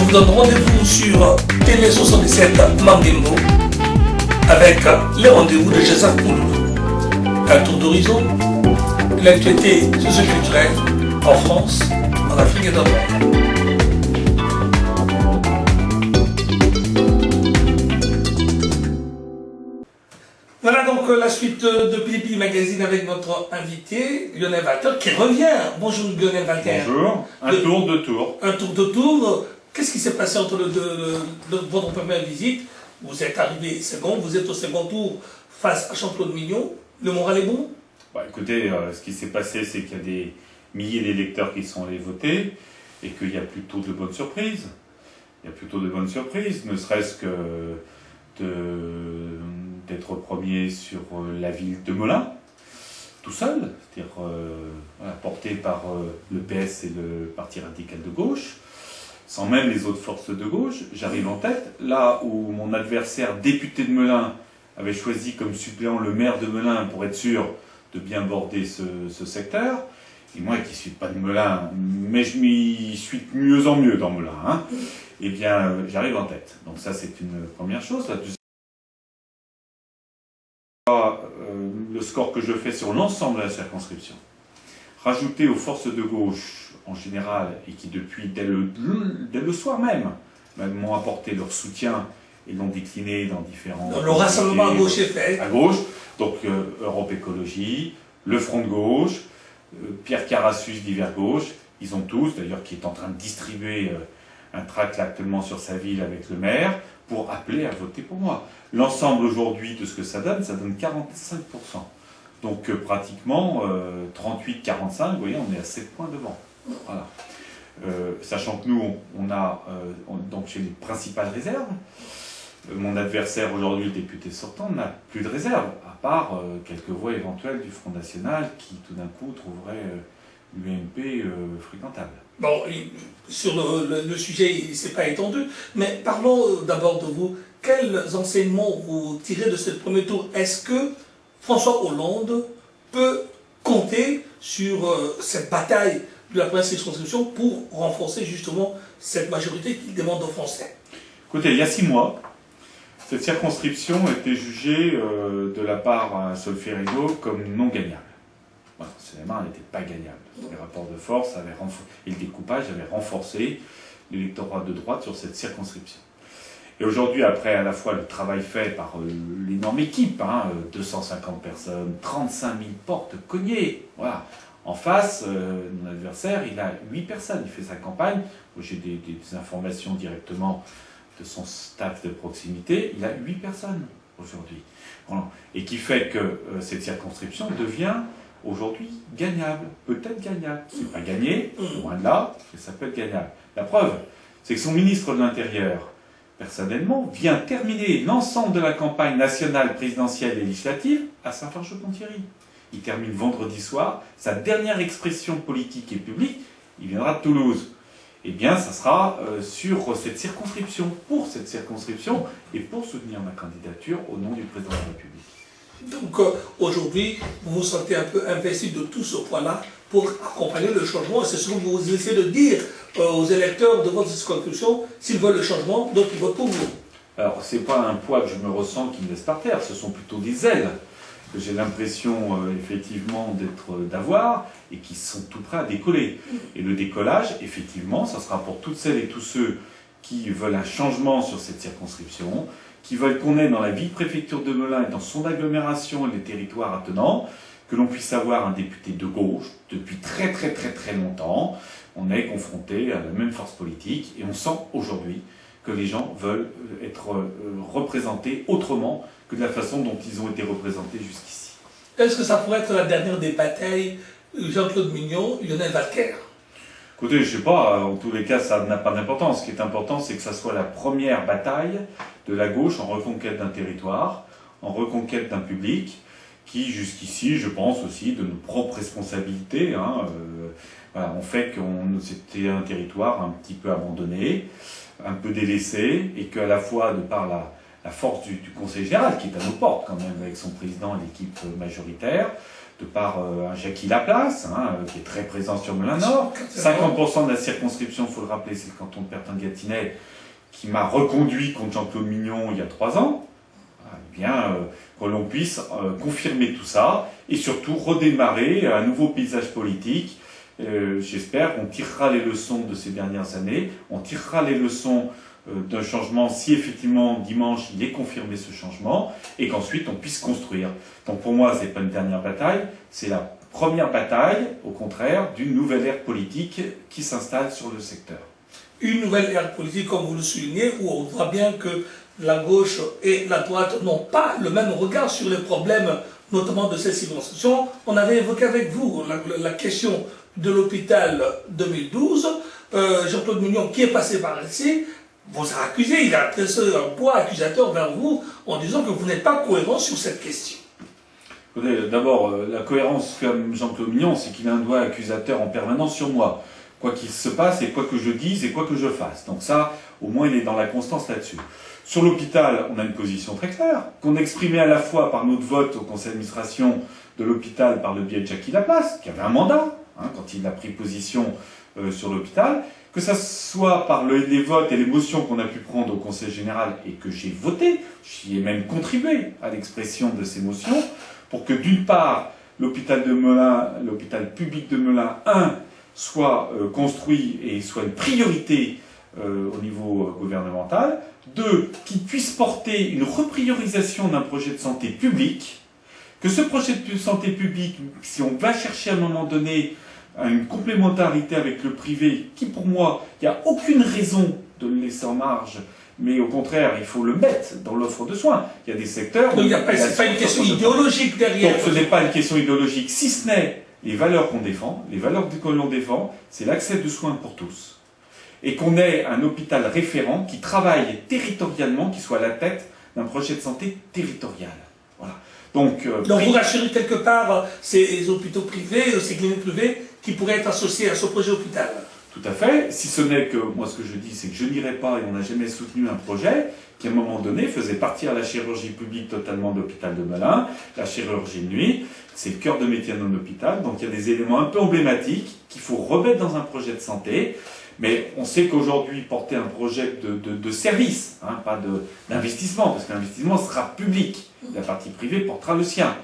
vous donne rendez-vous sur TV77 Mandembo avec les rendez-vous de Joseph Poulou. Un tour d'horizon, l'actualité socio-culturelle en France, en Afrique et dans le monde. Voilà donc la suite de Pili Magazine avec notre invité, Lionel Walter, qui revient. Bonjour Lionel Walter. Bonjour, un tour de tour. Un tour de tour. Qu'est-ce qui s'est passé entre votre première visite? Vous êtes arrivé second, vous êtes au second tour face à Jean-Claude Mignon. Le moral est bon? Bah, écoutez, ce qui s'est passé, c'est qu'il y a des milliers d'électeurs qui sont allés voter et qu'il y a plutôt de bonnes surprises. Il y a plutôt de bonnes surprises, ne serait-ce que d'être premier sur la ville de Melun, tout seul, c'est-à-dire porté par le PS et le Parti radical de gauche, sans même les autres forces de gauche. J'arrive en tête, là où mon adversaire député de Melun avait choisi comme suppléant le maire de Melun pour être sûr de bien border ce secteur, et moi qui ne suis pas de Melun, mais je m'y suis de mieux en mieux dans Melun, hein, eh bien j'arrive en tête. Donc ça c'est une première chose. La deuxième, le score que je fais sur l'ensemble de la circonscription, rajouté aux forces de gauche en général, et qui depuis, dès le soir même, m'ont apporté leur soutien et l'ont décliné dans différents... Le rassemblement à gauche est fait. À gauche, donc Europe Écologie, le Front de gauche, Pierre Carassus d'Hiver Gauche, ils ont tous, d'ailleurs qui est en train de distribuer un tract actuellement sur sa ville avec le maire, pour appeler à voter pour moi. L'ensemble aujourd'hui de ce que ça donne 45%. Donc pratiquement 38-45, vous voyez, on est à 7 points devant. Voilà. Sachant que nous, on a donc chez les principales réserves, mon adversaire aujourd'hui, le député sortant, n'a plus de réserve, à part quelques voix éventuelles du Front National qui tout d'un coup trouveraient l'UMP fréquentable. Bon, sur le sujet, il ne s'est pas étendu, mais parlons d'abord de vous. Quels enseignements vous tirez de ce premier tour? Est-ce que François Hollande peut compter sur cette bataille de la première circonscription pour renforcer justement cette majorité qu'il demande aux Français? Écoutez, il y a 6 mois, cette circonscription était jugée de la part à Solferino comme non gagnable. Voilà, elle n'était pas gagnable. Les rapports de force et le découpage avaient renforcé l'électorat de droite sur cette circonscription. Et aujourd'hui, après à la fois le travail fait par l'énorme équipe, 250 personnes, 35 000 portes cognées, voilà. En face, mon adversaire, il a 8 personnes, il fait sa campagne. J'ai des informations directement de son staff de proximité, il a 8 personnes aujourd'hui. Voilà. Et qui fait que cette circonscription devient aujourd'hui gagnable, peut-être gagnable. C'est pas gagné, loin de là, mais ça peut être gagnable. La preuve, c'est que son ministre de l'Intérieur, personnellement, vient terminer l'ensemble de la campagne nationale, présidentielle et législative à Saint-Fargeau-Ponthierry. Il termine vendredi soir, sa dernière expression politique et publique, il viendra de Toulouse. Eh bien, ça sera sur cette circonscription, pour cette circonscription, et pour soutenir ma candidature au nom du président de la République. Donc aujourd'hui, vous vous sentez un peu investi de tout ce poids-là pour accompagner le changement. C'est ce que vous essayez de dire aux électeurs de votre circonscription, s'ils veulent le changement, donc ils votent pour vous. Alors, ce n'est pas un poids que je me ressens qui me laisse par terre, ce sont plutôt des ailes que j'ai l'impression effectivement d'avoir et qui sont tout prêts à décoller. Et le décollage, effectivement, ça sera pour toutes celles et tous ceux qui veulent un changement sur cette circonscription, qui veulent qu'on ait dans la ville-préfecture de Melun et dans son agglomération et les territoires attenants, que l'on puisse avoir un député de gauche depuis très longtemps. On est confronté à la même force politique et on sent aujourd'hui que les gens veulent être représentés autrement que de la façon dont ils ont été représentés jusqu'ici. Est-ce que ça pourrait être la dernière des batailles Jean-Claude Mignon, Lionel Walter? Écoutez, je ne sais pas, en tous les cas, ça n'a pas d'importance. Ce qui est important, c'est que ça soit la première bataille de la gauche en reconquête d'un territoire, en reconquête d'un public, qui jusqu'ici, je pense aussi, de nos propres responsabilités, voilà, ont fait que c'était un territoire un petit peu abandonné, un peu délaissé, et qu'à la fois, de par la force du Conseil général, qui est à nos portes quand même, avec son président et l'équipe majoritaire, de par un Jackie Laplace, qui est très présent sur Melun-Nord. 50% de la circonscription, il faut le rappeler, c'est le canton de Pertin-Gâtinais, qui m'a reconduit contre Jean-Claude Mignon il y a 3 ans. Eh bien, que l'on puisse confirmer tout ça et surtout redémarrer un nouveau paysage politique. J'espère qu'on tirera les leçons de ces dernières années, on tirera les leçons d'un changement si effectivement dimanche il est confirmé ce changement et qu'ensuite on puisse construire. Donc pour moi, ce n'est pas une dernière bataille, c'est la première bataille, au contraire, d'une nouvelle ère politique qui s'installe sur le secteur. Une nouvelle ère politique, comme vous le soulignez, où on voit bien que la gauche et la droite n'ont pas le même regard sur les problèmes, notamment de ces circonscriptions. On avait évoqué avec vous la question de l'hôpital 2012. Jean-Claude Mignon, qui est passé par ici, vous a accusé, il a adressé un poids accusateur vers vous en disant que vous n'êtes pas cohérent sur cette question. D'abord, la cohérence comme Jean-Claude Mignon, c'est qu'il a un doigt accusateur en permanence sur moi. Quoi qu'il se passe et quoi que je dise et quoi que je fasse. Donc ça, au moins, il est dans la constance là-dessus. Sur l'hôpital, on a une position très claire, qu'on exprimait à la fois par notre vote au conseil d'administration de l'hôpital par le biais de Jackie Laplace, qui avait un mandat, quand il a pris position sur l'hôpital, que ça soit par les votes et les motions qu'on a pu prendre au conseil général et que j'ai voté, j'y ai même contribué à l'expression de ces motions, pour que d'une part, l'hôpital de Melun, l'hôpital public de Melun 1, soit construit et soit une priorité au niveau gouvernemental. 2, qu'il puisse porter une repriorisation d'un projet de santé publique, que ce projet de santé publique, si on va chercher à un moment donné une complémentarité avec le privé, qui pour moi, il n'y a aucune raison de le laisser en marge, mais au contraire, il faut le mettre dans l'offre de soins. Il y a des secteurs... Donc c'est pas une question idéologique derrière. Donc ce n'est pas une question idéologique, si ce n'est les valeurs qu'on défend. Les valeurs que l'on défend, c'est l'accès de soins pour tous. Et qu'on ait un hôpital référent qui travaille territorialement, qui soit à la tête d'un projet de santé territorial. Voilà. Donc vous rassurez quelque part ces hôpitaux privés, ces cliniques privées qui pourraient être associés à ce projet hôpital. Tout à fait. Si ce n'est que, moi ce que je dis, c'est que je n'irai pas, et on n'a jamais soutenu un projet qui à un moment donné faisait partir la chirurgie publique totalement de l'hôpital de Melun, la chirurgie de nuit, c'est le cœur de métier de l'hôpital, donc il y a des éléments un peu emblématiques qu'il faut remettre dans un projet de santé. Mais on sait qu'aujourd'hui, porter un projet de service, pas d'investissement, parce que l'investissement sera public. La partie privée portera le sien.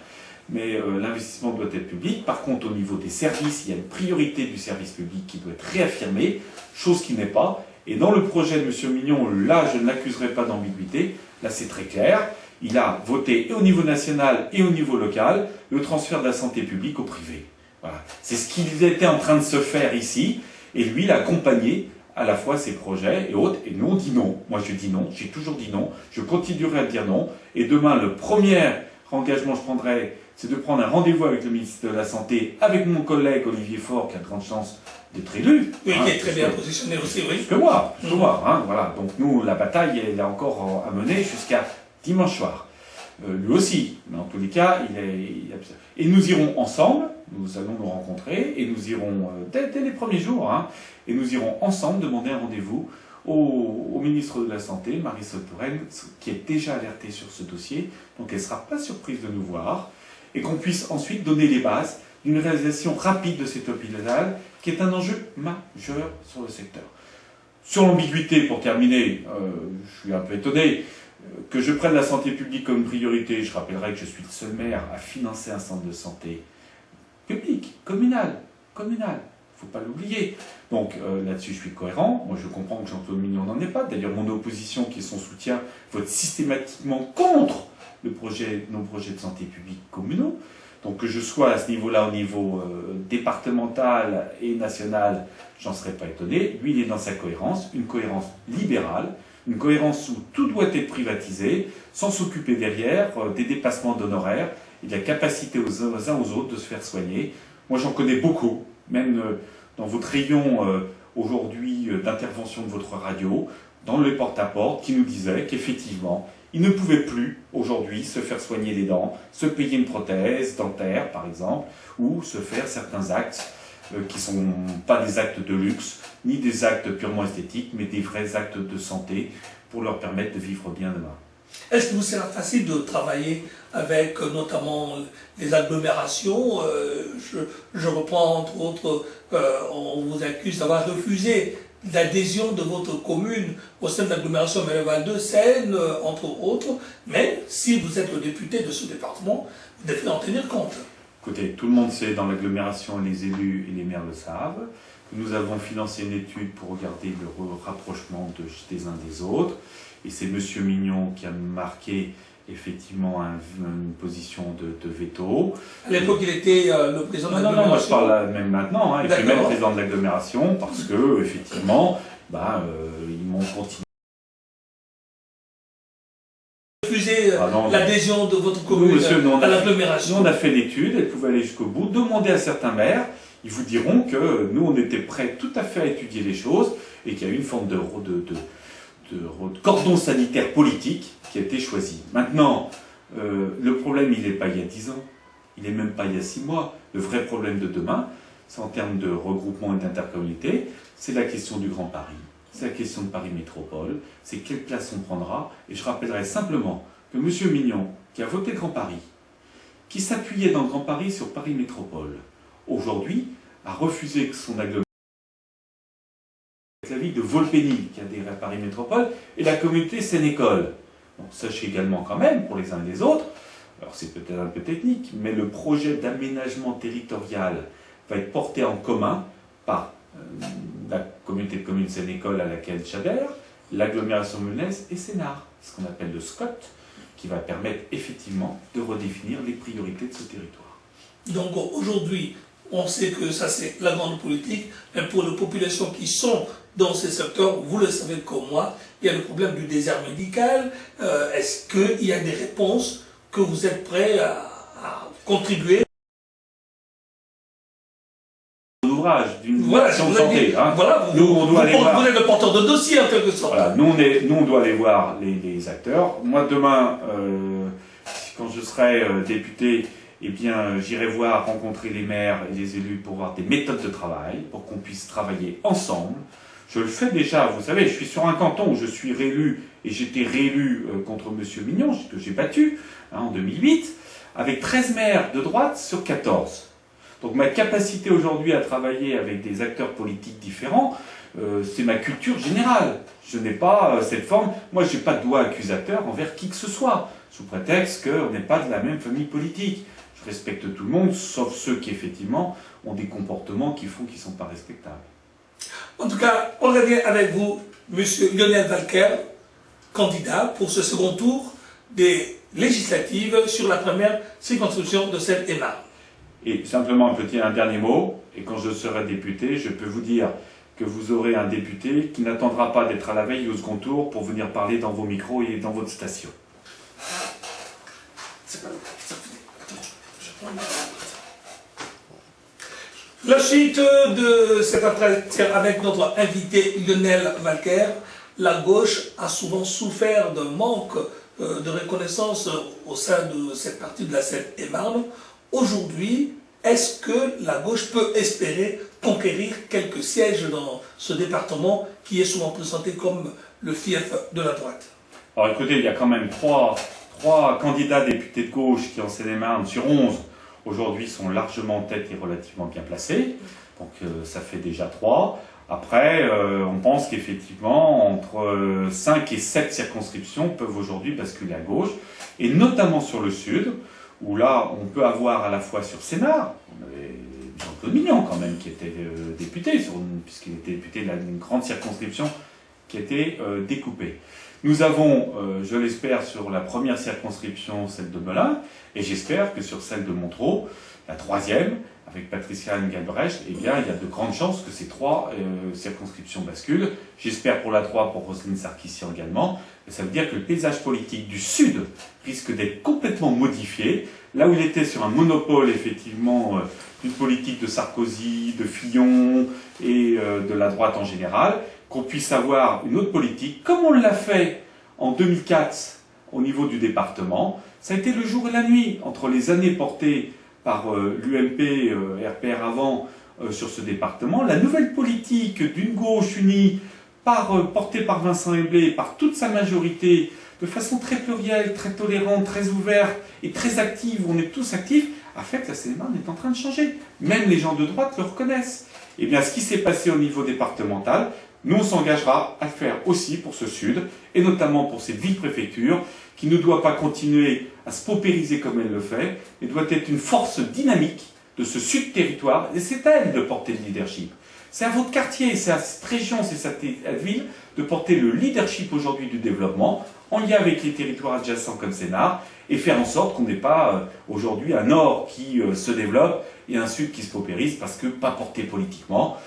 Mais l'investissement doit être public. Par contre, au niveau des services, il y a une priorité du service public qui doit être réaffirmée, chose qui n'est pas. Et dans le projet de M. Mignon, là, je ne l'accuserai pas d'ambiguïté. Là, c'est très clair. Il a voté et au niveau national et au niveau local le transfert de la santé publique au privé. Voilà. C'est ce qu'il était en train de se faire ici. Et lui, il a accompagné à la fois ses projets et autres. Et nous, on dit non. Moi, je dis non. J'ai toujours dit non. Je continuerai à dire non. Et demain, le premier engagement que je prendrai, c'est de prendre un rendez-vous avec le ministre de la Santé, avec mon collègue Olivier Faure, qui a de grandes chances d'être élu. Oui, qui est très bien positionné aussi, oui. Plus que moi. Voilà. Donc nous, la bataille, elle est encore à mener jusqu'à dimanche soir. Lui aussi. Mais en tous les cas, et nous irons ensemble. Nous allons nous rencontrer et nous irons, dès les premiers jours, et nous irons ensemble demander un rendez-vous au ministre de la Santé, Marisol Touraine, qui est déjà alertée sur ce dossier, donc elle ne sera pas surprise de nous voir, et qu'on puisse ensuite donner les bases d'une réalisation rapide de cet hôpital, qui est un enjeu majeur sur le secteur. Sur l'ambiguïté, pour terminer, je suis un peu étonné que je prenne la santé publique comme priorité. Je rappellerai que je suis le seul maire à financer un centre de santé public, communal, il ne faut pas l'oublier. Donc là-dessus, je suis cohérent. Moi, je comprends que Jean-Claude Mignon n'en est pas. D'ailleurs, mon opposition, qui est son soutien, vote systématiquement contre nos projets de santé publique communaux. Donc que je sois à ce niveau-là, au niveau départemental et national, j'en serais pas étonné. Lui, il est dans sa cohérence, une cohérence libérale, une cohérence où tout doit être privatisé, sans s'occuper derrière des dépassements d'honoraires et de la capacité aux uns aux autres de se faire soigner. Moi, j'en connais beaucoup, même dans votre rayon aujourd'hui d'intervention de votre radio, dans le porte-à-porte, qui nous disait qu'effectivement, il ne pouvait plus aujourd'hui se faire soigner les dents, se payer une prothèse dentaire, par exemple, ou se faire certains actes qui ne sont pas des actes de luxe, ni des actes purement esthétiques, mais des vrais actes de santé pour leur permettre de vivre bien demain. Est-ce qu'il vous sera facile de travailler avec notamment les agglomérations? Je reprends entre autres, on vous accuse d'avoir refusé l'adhésion de votre commune au sein de l'agglomération Val-de-Seine, entre autres, mais si vous êtes le député de ce département, vous devez en tenir compte. Écoutez, tout le monde sait dans l'agglomération, les élus et les maires le savent, que nous avons financé une étude pour regarder le rapprochement des uns des autres, et c'est M. Mignon qui a marqué effectivement une position de veto. À l'époque, il était le président de l'agglomération. Non, moi je parle même maintenant, hein, il est même président de l'agglomération, parce que, effectivement, ils m'ont continué. Refuser l'adhésion de votre commune à l'agglomération. Nous, on a fait l'étude, elle pouvait aller jusqu'au bout, demander à certains maires, ils vous diront que nous, on était prêts tout à fait à étudier les choses, et qu'il y a eu une forme de cordon sanitaire politique qui a été choisi. Maintenant, le problème, il n'est pas il y a 10 ans, il n'est même pas il y a 6 mois. Le vrai problème de demain, c'est en termes de regroupement et d'intercommunalité, c'est la question du Grand Paris, c'est la question de Paris Métropole, c'est quelle place on prendra. Et je rappellerai simplement que M. Mignon, qui a voté Grand Paris, qui s'appuyait dans Grand Paris sur Paris Métropole, aujourd'hui a refusé que son agglomération, la ville de Volpénil, qui adhère à Paris Métropole, et la communauté Sénécole. Donc, sachez également quand même, pour les uns et les autres, alors c'est peut-être un peu technique, mais le projet d'aménagement territorial va être porté en commun par la communauté de communes Sénécole à laquelle j'adhère, l'agglomération Meunès et Sénart, ce qu'on appelle le SCOT, qui va permettre effectivement de redéfinir les priorités de ce territoire. Donc aujourd'hui, on sait que ça c'est la grande politique, mais pour les populations qui sont dans ces secteurs, vous le savez comme moi, il y a le problème du désert médical. Est-ce qu'il y a des réponses que vous êtes prêts à contribuer? D'une action de santé. Hein. Voilà, vous êtes le porteur de dossier en quelque sorte. Voilà, nous, on doit aller voir les acteurs. Moi, demain, quand je serai député, eh bien, j'irai rencontrer les maires et les élus pour voir des méthodes de travail, pour qu'on puisse travailler ensemble. Je le fais déjà, vous savez, je suis sur un canton où je suis réélu, et j'étais réélu contre M. Mignon, que j'ai battu en 2008, avec 13 maires de droite sur 14. Donc ma capacité aujourd'hui à travailler avec des acteurs politiques différents, c'est ma culture générale. Je n'ai pas cette forme, moi je n'ai pas de doigt accusateur envers qui que ce soit, sous prétexte qu'on n'est pas de la même famille politique. Je respecte tout le monde, sauf ceux qui effectivement ont des comportements qui font qu'ils ne sont pas respectables. En tout cas, on revient avec vous, M. Lionel Walker, candidat pour ce second tour des législatives sur la première circonscription de Seine-et-Marne. Et simplement un dernier mot, et quand je serai député, je peux vous dire que vous aurez un député qui n'attendra pas d'être à la veille au second tour pour venir parler dans vos micros et dans votre station. La suite de cet entretien avec notre invité Lionel Walker, la gauche a souvent souffert d'un manque de reconnaissance au sein de cette partie de la Seine-et-Marne. Aujourd'hui, est-ce que la gauche peut espérer conquérir quelques sièges dans ce département qui est souvent présenté comme le fief de la droite? Alors écoutez, il y a quand même trois candidats députés de gauche qui en Seine-et-Marne sur 11 aujourd'hui sont largement en tête et relativement bien placés. Donc ça fait déjà 3. Après, on pense qu'effectivement, entre 5 et 7 circonscriptions peuvent aujourd'hui basculer à gauche, et notamment sur le sud, où là, on peut avoir à la fois sur Sénart, on avait Jean-Claude Mignon quand même, qui était député, puisqu'il était député d'une grande circonscription qui était découpée. Nous avons, je l'espère, sur la première circonscription, celle de Melun, et j'espère que sur celle de Montereau, la troisième, avec Patricia Engelbrecht, eh bien, il y a de grandes chances que ces 3 circonscriptions basculent. J'espère pour la 3, pour Roselyne Sarkissian également. Et ça veut dire que le paysage politique du Sud risque d'être complètement modifié. Là où il était sur un monopole, effectivement, d'une politique de Sarkozy, de Fillon et de la droite en général, qu'on puisse avoir une autre politique, comme on l'a fait en 2004 au niveau du département. Ça a été le jour et la nuit, entre les années portées par l'UMP, RPR avant, sur ce département, la nouvelle politique d'une gauche unie, portée par Vincent Eblé, par toute sa majorité, de façon très plurielle, très tolérante, très ouverte et très active, où on est tous actifs, a fait que la Seine-et-Marne est en train de changer. Même les gens de droite le reconnaissent. Eh bien, ce qui s'est passé au niveau départemental, nous, on s'engagera à le faire aussi pour ce Sud, et notamment pour cette ville-préfecture, qui ne doit pas continuer à se paupériser comme elle le fait, mais doit être une force dynamique de ce Sud-territoire, et c'est à elle de porter le leadership. C'est à votre quartier, c'est à cette région, c'est à cette ville de porter le leadership aujourd'hui du développement, en lien avec les territoires adjacents comme Sénart, et faire en sorte qu'on n'ait pas aujourd'hui un Nord qui se développe et un Sud qui se paupérise parce que pas porté politiquement.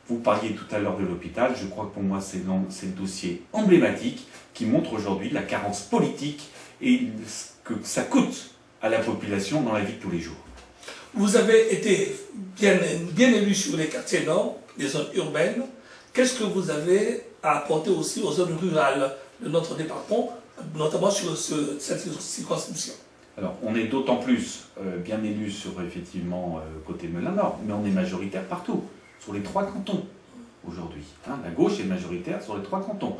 Vous parliez tout à l'heure de l'hôpital, je crois que pour moi c'est le dossier emblématique qui montre aujourd'hui la carence politique et ce que ça coûte à la population dans la vie de tous les jours. Vous avez été bien élu sur les quartiers nord, les zones urbaines. Qu'est-ce que vous avez à apporter aussi aux zones rurales de notre département, notamment sur cette circonscription? Alors, on est d'autant plus bien élu sur, effectivement, côté Melun-Nord, mais on est majoritaire partout, sur les 3 cantons, aujourd'hui. Hein, la gauche est majoritaire sur les 3 cantons.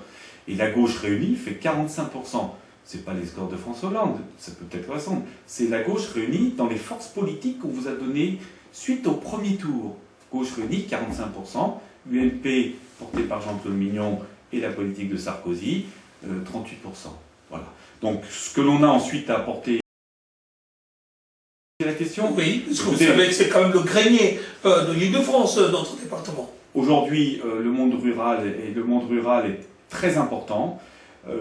Et la gauche réunie fait 45%. C'est pas les scores de François Hollande, ça peut peut-être correspondre. C'est la gauche réunie dans les forces politiques qu'on vous a données suite au premier tour. Gauche réunie, 45%. UMP, porté par Jean-Claude Mignon, et la politique de Sarkozy, 38%. Voilà. Donc, ce que l'on a ensuite à apporter... C'est la question? Oui, parce que vous savez que c'est quand même le grenier de l'Île-de-France, notre département. Aujourd'hui, le monde rural est très important.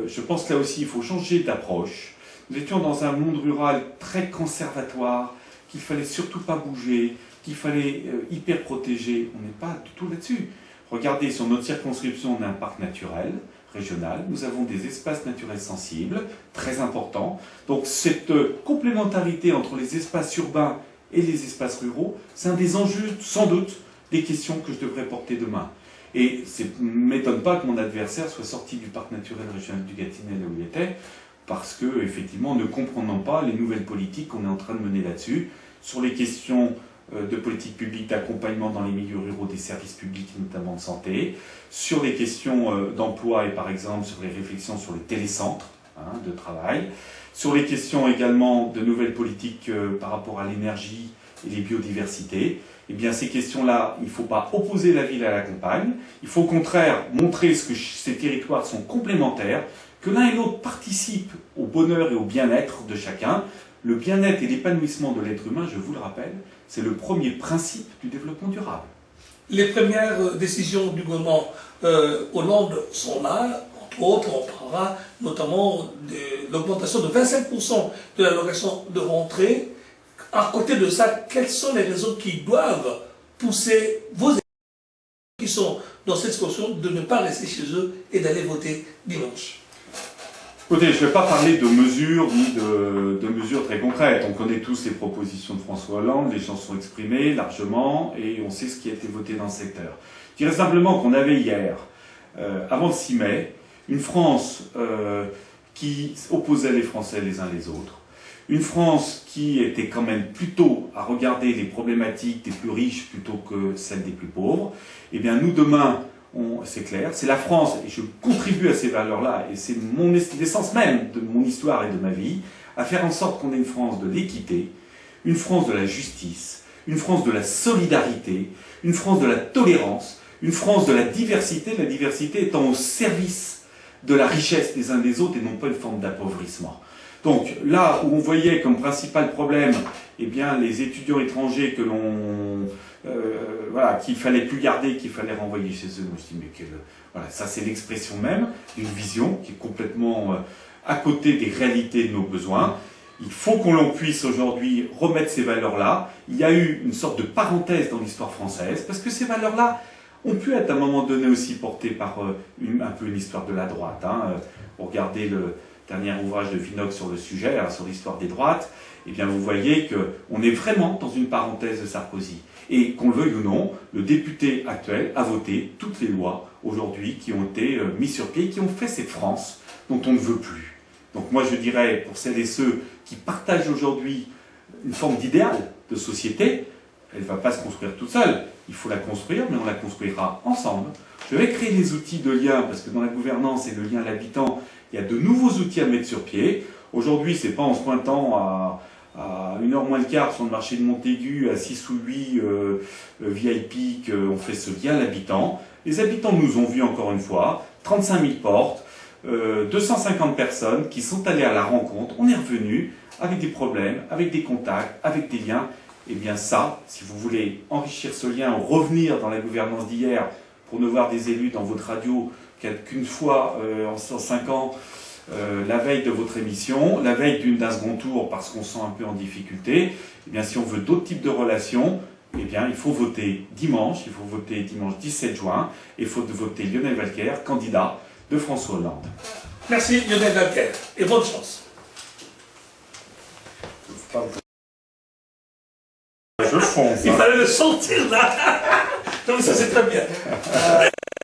Je pense que là aussi, il faut changer d'approche. Nous étions dans un monde rural très conservatoire, qu'il fallait surtout pas bouger, qu'il fallait hyper protéger. On n'est pas du tout là-dessus. Regardez, sur notre circonscription, on a un parc naturel régional. Nous avons des espaces naturels sensibles, très importants. Donc cette complémentarité entre les espaces urbains et les espaces ruraux, c'est un des enjeux, sans doute, des questions que je devrais porter demain. Et ça ne m'étonne pas que mon adversaire soit sorti du parc naturel régional du Gâtinais, là où il était, parce que, effectivement, ne comprenant pas les nouvelles politiques qu'on est en train de mener là-dessus, sur les questions de politique publique d'accompagnement dans les milieux ruraux des services publics, notamment de santé, sur les questions d'emploi et par exemple sur les réflexions sur les télécentres de travail, sur les questions également de nouvelles politiques par rapport à l'énergie et les biodiversités. Eh bien, ces questions-là, il ne faut pas opposer la ville à la campagne, il faut au contraire montrer que ces territoires sont complémentaires, que l'un et l'autre participent au bonheur et au bien-être de chacun. Le bien-être et l'épanouissement de l'être humain, je vous le rappelle, c'est le premier principe du développement durable. Les premières décisions du gouvernement Hollande sont là. Entre autres, on parlera notamment de l'augmentation de 25% de l'allocation de rentrée. À côté de ça, quelles sont les raisons qui doivent pousser vos élèves qui sont dans cette situation de ne pas rester chez eux et d'aller voter dimanche? Écoutez, je ne vais pas parler de mesures ni de mesures très concrètes. On connaît tous les propositions de François Hollande, les gens sont exprimés largement et on sait ce qui a été voté dans le secteur. Je dirais simplement qu'on avait hier, avant le 6 mai, une France qui opposait les Français les uns les autres. Une France qui était quand même plutôt à regarder les problématiques des plus riches plutôt que celles des plus pauvres. Eh bien, nous, demain, c'est clair, c'est la France, et je contribue à ces valeurs-là, et c'est l'essence même de mon histoire et de ma vie, à faire en sorte qu'on ait une France de l'équité, une France de la justice, une France de la solidarité, une France de la tolérance, une France de la diversité étant au service de la richesse des uns des autres et non pas une forme d'appauvrissement. Donc là où on voyait comme principal problème eh bien, les étudiants étrangers que qu'il fallait plus garder, qu'il fallait renvoyer chez eux, moi je dis mais voilà, ça c'est l'expression même d'une vision qui est complètement à côté des réalités de nos besoins. Il faut qu'on puisse aujourd'hui remettre ces valeurs-là. Il y a eu une sorte de parenthèse dans l'histoire française, parce que ces valeurs-là ont pu être à un moment donné aussi portées par un peu une histoire de la droite. Regardez le dernier ouvrage de Vinocq sur le sujet, sur l'histoire des droites, eh bien vous voyez qu'on est vraiment dans une parenthèse de Sarkozy. Et qu'on le veuille ou non, le député actuel a voté toutes les lois aujourd'hui qui ont été mises sur pied, qui ont fait cette France dont on ne veut plus. Donc moi je dirais, pour celles et ceux qui partagent aujourd'hui une forme d'idéal de société, elle ne va pas se construire toute seule. Il faut la construire, mais on la construira ensemble. Je vais créer les outils de lien, parce que dans la gouvernance et le lien à l'habitant, Il y a de nouveaux outils à mettre sur pied. Aujourd'hui, c'est pas en se pointant à 1h moins le quart sur le marché de Montaigu, à 6 ou 8 VIP, qu'on fait ce lien à l'habitant. Les habitants nous ont vus encore une fois, 35 000 portes, 250 personnes qui sont allées à la rencontre. On est revenu avec des problèmes, avec des contacts, avec des liens. Et bien ça, si vous voulez enrichir ce lien, revenir dans la gouvernance d'hier, pour ne voir des élus dans votre radio qu'une fois en 5 ans, la veille de votre émission, la veille d'un second tour parce qu'on se sent un peu en difficulté, eh bien si on veut d'autres types de relations, eh bien il faut voter dimanche, il faut voter dimanche 17 juin, et il faut voter Lionel Walker, candidat de François Hollande. Merci Lionel Walker, et bonne chance. Je fonce. Il fallait le sentir là. Non mais ça c'est très bien.